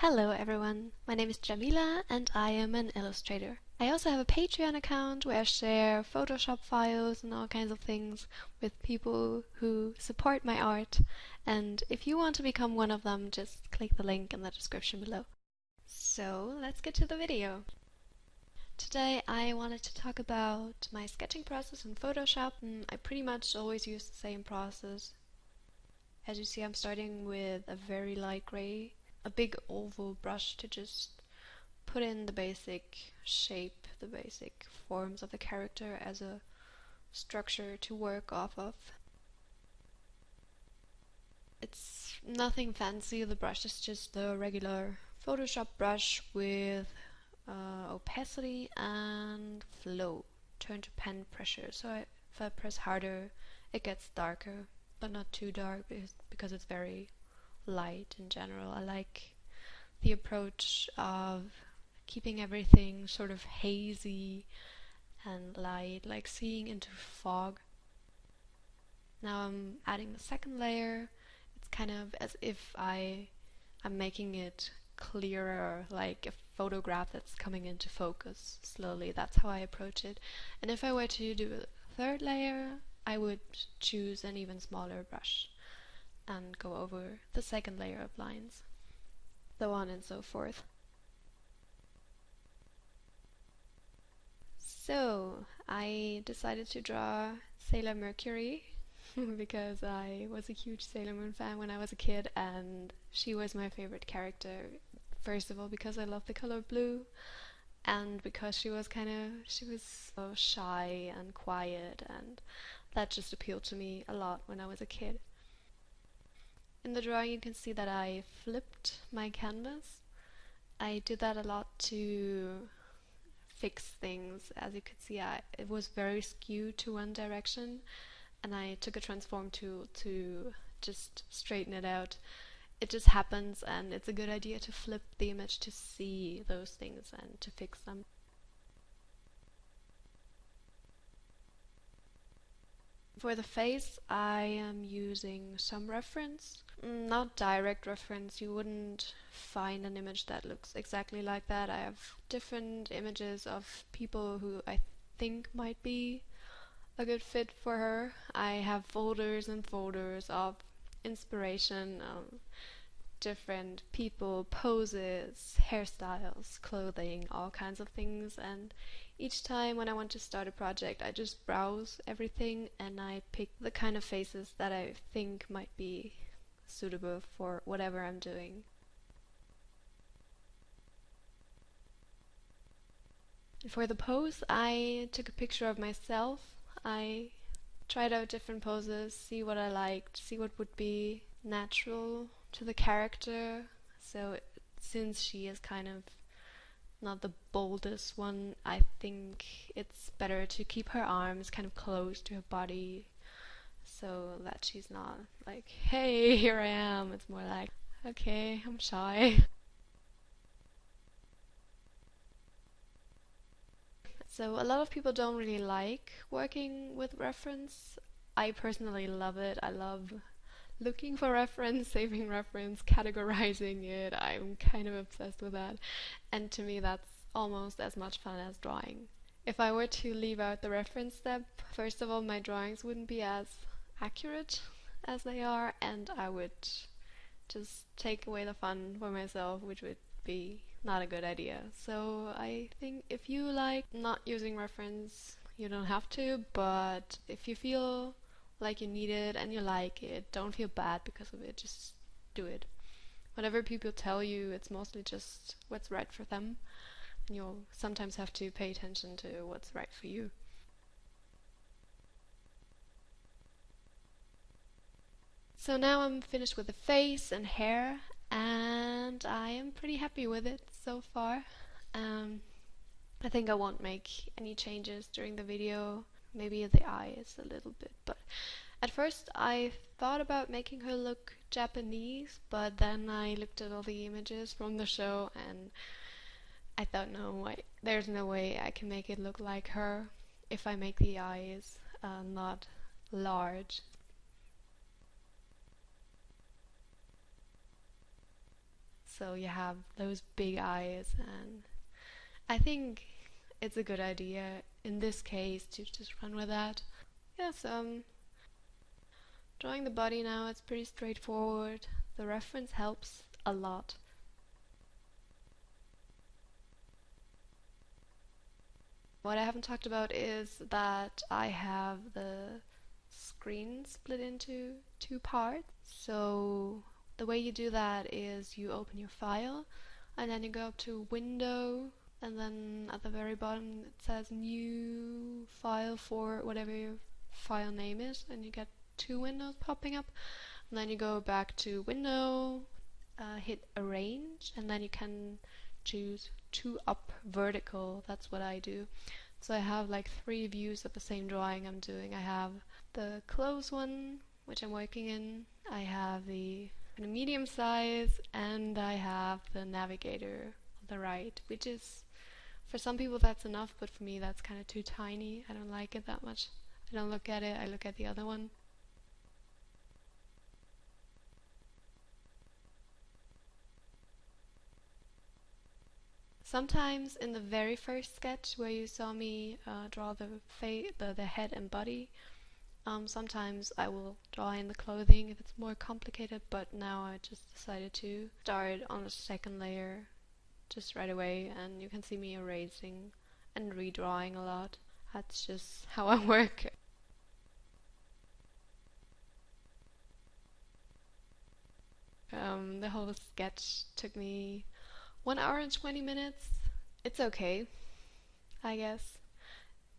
Hello everyone, my name is Djamila and I am an illustrator. I also have a Patreon account where I share Photoshop files and all kinds of things with people who support my art, and if you want to become one of them, just click the link in the description below. So let's get to the video. Today I wanted to talk about my sketching process in Photoshop. I pretty much always use the same process. As you see, I'm starting with a very light gray, a big oval brush to just put in the basic shape, the basic forms of the character as a structure to work off of. It's nothing fancy, the brush is just the regular Photoshop brush with opacity and flow, turn to pen pressure, so if I press harder it gets darker, but not too dark because it's very light in general. I like the approach of keeping everything sort of hazy and light, like seeing into fog. Now I'm adding the second layer. It's kind of as if I'm making it clearer, like a photograph that's coming into focus slowly. That's how I approach it. And if I were to do a third layer, I would choose an even smaller brush and go over the second layer of lines, so on and so forth. So I decided to draw Sailor Mercury because I was a huge Sailor Moon fan when I was a kid, and she was my favorite character. First of all because I love the color blue, and because she was so shy and quiet, and that just appealed to me a lot when I was a kid. In the drawing you can see that I flipped my canvas. I did that a lot to fix things. As you could see, it was very skewed to one direction, and I took a transform tool to just straighten it out. It just happens, and it's a good idea to flip the image to see those things and to fix them. For the face, I am using some reference. Not direct reference, you wouldn't find an image that looks exactly like that. I have different images of people who I think might be a good fit for her. I have folders and folders of inspiration, different people, poses, hairstyles, clothing, all kinds of things, and each time when I want to start a project I just browse everything and I pick the kind of faces that I think might be suitable for whatever I'm doing. For the pose, I took a picture of myself. I tried out different poses, see what I liked, see what would be natural to the character. So since she is kind of not the boldest one, I think it's better to keep her arms kind of close to her body so that she's not like, hey, here I am. It's more like, okay, I'm shy. So a lot of people don't really like working with reference. I personally love it. I love looking for reference, saving reference, categorizing it. I'm kind of obsessed with that. And to me that's almost as much fun as drawing. If I were to leave out the reference step, first of all my drawings wouldn't be as accurate as they are, and I would just take away the fun for myself, which would be not a good idea. So I think if you like not using reference, you don't have to, but if you feel like you need it and you like it, don't feel bad because of it, just do it. Whatever people tell you, it's mostly just what's right for them, and you'll sometimes have to pay attention to what's right for you. So now I'm finished with the face and hair, and I am pretty happy with it so far. I think I won't make any changes during the video. Maybe the eyes a little bit, but at first I thought about making her look Japanese, but then I looked at all the images from the show and I thought, no, there's no way I can make it look like her if I make the eyes not large. so you have those big eyes, and I think it's a good idea in this case to just run with that. Yes, drawing the body now, it's pretty straightforward. The reference helps a lot. What I haven't talked about is that I have the screen split into two parts. So the way you do that is you open your file and then you go up to Window, and then at the very bottom it says New File for whatever your file name is, and you get two windows popping up. And then you go back to Window, hit Arrange, and then you can choose to up vertical. That's what I do. So I have like three views of the same drawing I'm doing. I have the close one, which I'm working in. I have the medium size, and I have the navigator on the right, which is, for some people that's enough, but for me that's kind of too tiny. I don't like it that much. I don't look at it, I look at the other one. Sometimes in the very first sketch where you saw me draw the head and body, sometimes I will draw in the clothing if it's more complicated, but now I just decided to start on the second layer just right away, and you can see me erasing and redrawing a lot. That's just how I work. The whole sketch took me 1 hour and 20 minutes. It's okay, I guess.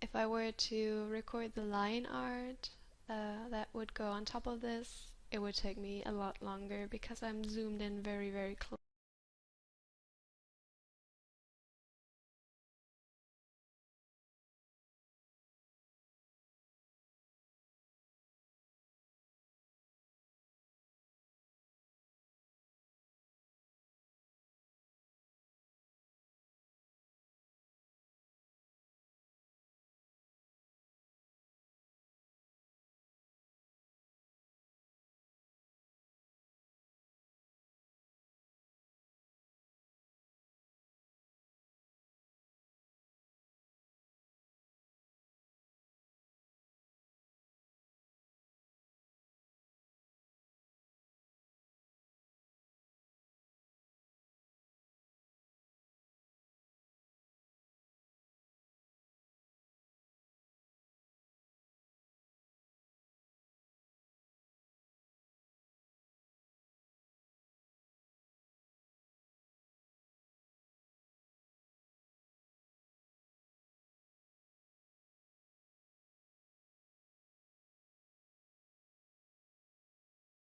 If I were to record the line art that would go on top of this, it would take me a lot longer because I'm zoomed in very, very close.